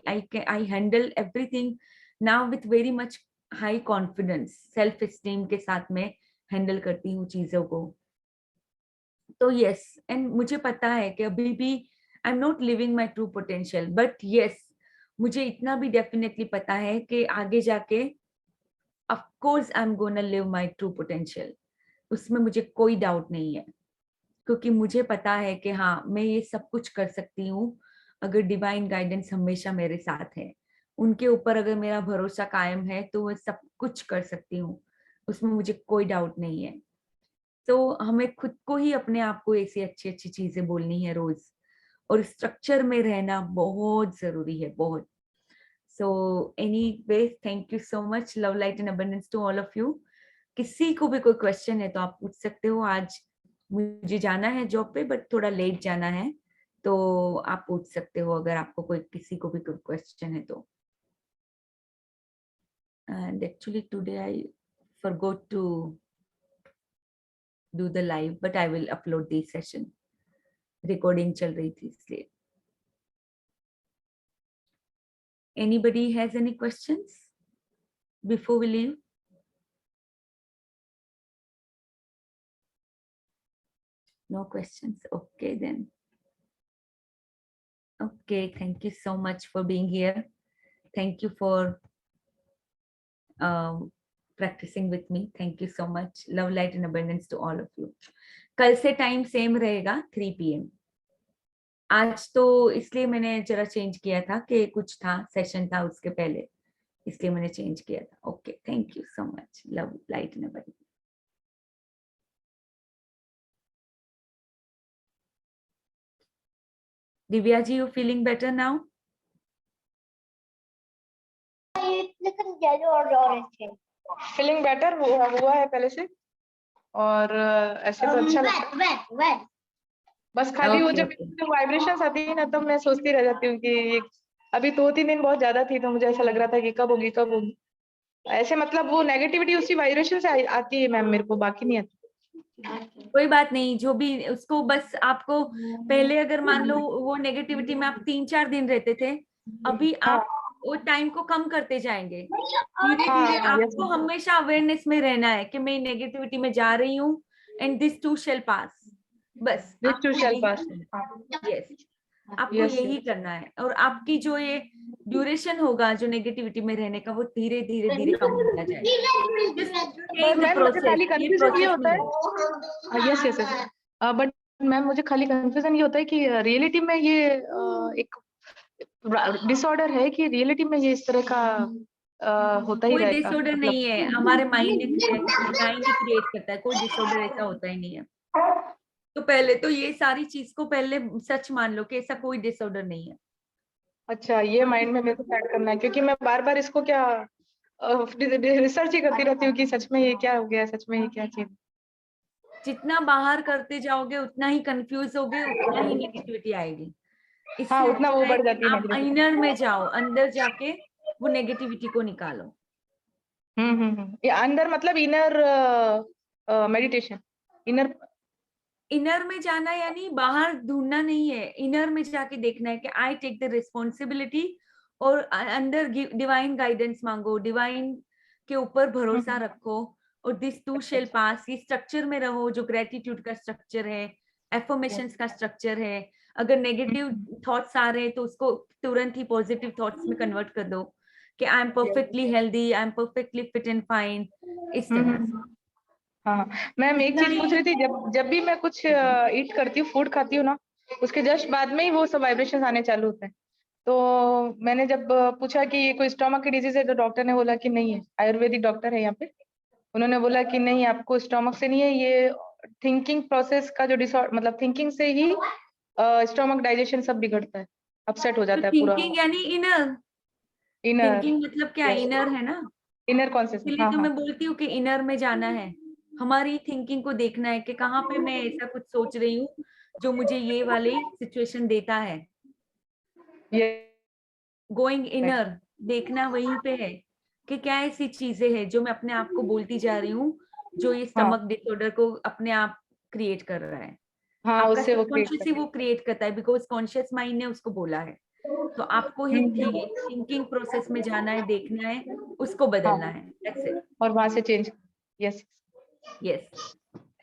handle everything now with very much high confidence, self esteem के साथ में हैंडल करती हूँ चीजों को. तो यस, एंड मुझे पता है कि अभी भी I am not living my true potential, but yes मुझे इतना भी डेफिनेटली पता है कि आगे जाके of course I am gonna live my true potential. उसमें मुझे कोई डाउट नहीं है, क्योंकि मुझे पता है कि हाँ मैं ये सब कुछ कर सकती हूँ अगर डिवाइन गाइडेंस हमेशा मेरे साथ है. उनके ऊपर अगर मेरा भरोसा कायम है तो मैं सब कुछ कर सकती हूँ, उसमें मुझे कोई डाउट नहीं है. तो हमें खुद को ही अपने आप को ऐसी अच्छी अच्छी चीजें बोलनी है रोज, और स्ट्रक्चर में रहना बहुत जरूरी है, बहुत. So anyway thank you so much. Love light and abundance to all of you. किसी को भी कोई क्वेश्चन है तो आप पूछ सकते हो. आज मुझे जाना है जॉब पे बट थोड़ा लेट जाना है, तो आप पूछ सकते हो अगर आपको कोई किसी को भी कोई क्वेश्चन है तो. And actually today I forgot to do the live but I will upload the session. Recording चल रही थी इसलिए. Anybody has any questions before we leave? No questions. Okay then. Okay, thank you so much for being here. Thank you for practicing with me. Thank you so much. Love, light and abundance to all of you. कल से टाइम सेम रहेगा 3 PM. आज तो इसलिए मैंने जरा चेंज किया था कि कुछ था सेशन था उसके पहले, इसलिए मैंने चेंज किया था. Okay, thank you so much. Love, light and abundance. Divya ji, you feeling better now? Yellow और ऑरेंज है। फीलिंग बेटर हुआ है पहले से, और ऐसे तो अच्छा लगता है। when बस खाली वो Okay, जब okay. वाइब्रेशंस आती है ना, तब मैं सोचती रह जाती हूँ कि अभी 2-3 दिन बहुत ज्यादा थी, तो मुझे ऐसा लग रहा था कि कब होगी कब होगी। ऐसे मतलब वो नेगेटिविटी उसी वाइब्रेशन से आती है मैम, मेरे को बाकी नहीं आती। कोई बात नहीं, जो भी उसको बस आपको पहले अगर मान लो वो नेगेटिविटी में आप 3-4 दिन रहते थे, अभी हाँ। आप वो टाइम को कम करते जाएंगे। धीरे हाँ, धीरे yes, आपको हमेशा अवेयरनेस में रहना है कि मैं नेगेटिविटी में जा रही हूँ, एंड दिस टू शेल पास। बस This आपको too shall यही pass. करना है। यस, आपको Yes, यही yes. करना है, और आपकी जो ये ड्यूरेशन होगा जो नेगेटिविटी में रहने का, वो धीरे धीरे धीरे कम होता जाएगा। पर मैम मुझे खाली ये कंफ्यूजन ये प्रोसेस होता है, yes yes yes, but ma'am मुझे खाली कंफ्यूजन ये होता है कि रियलिटी में ये एक डिसऑर्डर है कि रियलिटी में ये इस तरह का होता ही कोई रहेगा, डिसऑर्डर मतलब नहीं है, हमारे माइंड ही क्रिएट करता है, कोई डिसऑर्डर ऐसा होता ही नहीं है। तो पहले तो ये सारी चीज को पहले सच मान लो कि ऐसा कोई डिसऑर्डर नहीं है। अच्छा, ये माइंड में मेरे को सेट करना है, क्योंकि मैं बार बार इसको क्या रिसर्च ही करती रहती हूँ कि सच में ये क्या हो गया, सच में ये क्या चीज। जितना बाहर करते जाओगे उतना ही कंफ्यूज होगे, उतना ही नेगेटिविटी आएगी। इससे हाँ, उतना वो अच्छा है बढ़ कि जाती है आप negativity। इनर में जाओ, अंदर जाके वो नेगेटिविटी को निकालो। ये अंदर मतलब इनर मेडिटेशन, इनर। इनर में जाना यानी बाहर ढूंढना नहीं है, इनर में जाके देखना है कि आई टेक द रिस्पॉन्सिबिलिटी, और अंदर डिवाइन गाइडेंस मांगो, डिवाइन के ऊपर भरोसा रखो, और दिस टू शेल पास, ये स्ट्रक्चर में रहो जो ग्रेटिट्यूड का स्ट्रक्चर है, एफर्मेशंस का स्ट्रक्चर है। अगर नेगेटिव थॉट्स आ रहे हैं तो उसको तुरंत ही पॉजिटिव थॉट्स में कन्वर्ट कर दो कि I am perfectly healthy, I am perfectly fit and fine, इस तरह से। हाँ मैम, एक चीज पूछ रही थी, जब जब भी मैं कुछ ईट करती हूँ, फूड खाती हूँ ना, उसके जस्ट बाद में ही वो सब वाइब्रेशंस आने चालू होते हैं। तो मैंने जब पूछा कि ये कोई स्टोमक की डिजीज है, तो डॉक्टर ने बोला कि नहीं है, आयुर्वेदिक डॉक्टर है यहाँ पे, उन्होंने बोला कि नहीं, आपको स्टोमक से नहीं है, ये थिंकिंग प्रोसेस का जो डिसऑर्डर, मतलब थिंकिंग से ही स्टोमक डाइजेशन सब बिगड़ता है, अपसेट हो तो जाता है पूरा थिंकिंग यानी इनर, इनर। थिंकिंग मतलब क्या, इनर है ना। इनर कॉन्शियसनेस, इसलिए हाँ तो हाँ। मैं बोलती हूँ कि इनर में जाना है, हमारी थिंकिंग को देखना है कि कहाँ पे मैं ऐसा कुछ सोच रही हूँ जो मुझे ये वाली सिचुएशन देता है। ये गोइंग इनर, देखना वहीं पे है कि क्या ऐसी चीजें हैं जो मैं अपने आप को बोलती जा रही हूँ, जो ये हाँ स्टमक डिसऑर्डर को अपने आप क्रिएट कर रहा है। हाँ, आपका उससे वो क्रिएट सबकॉन्शियस ही कर वो क्रिएट करता है, बिकॉज कॉन्शियस माइंड ने उसको बोला है। तो आपको ही थिंकिंग प्रोसेस में जाना है, देखना है, उसको बदलना हाँ, है। That's it. और वहां से change. Yes, yes.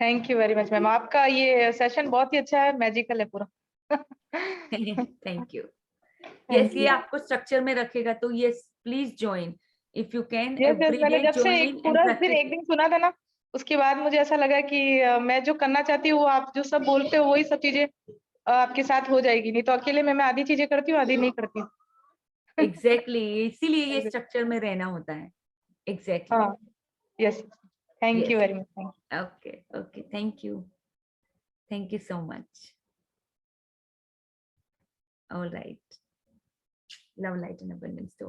Thank you very much ma'am, आपका ये सेशन बहुत ही अच्छा है, मैजिकल है पूरा। Thank you. थैंक यस, ये यू। आपको स्ट्रक्चर में रखेगा, तो yes please join, if you can yes yes, every मैंने डे जब से एक ज्वाइन एंड पूरा दिन प्रैक्टिस। एक दिन सुना था ना, उसके बाद मुझे ऐसा लगा कि मैं जो करना चाहती हूँ, वो आप जो सब बोलते हो वही सब चीजें आपके साथ हो जाएगी, नहीं तो अकेले में मैं आधी चीजें करती हूँ, आधी नहीं करती हूँ। एग्जैक्टली, इसीलिए ये स्ट्रक्चर में रहना होता है। एग्जैक्टली। हाँ, yes, thank you yes. Very much. Okay okay, thank you, thank you so much. All right, love light and abundance to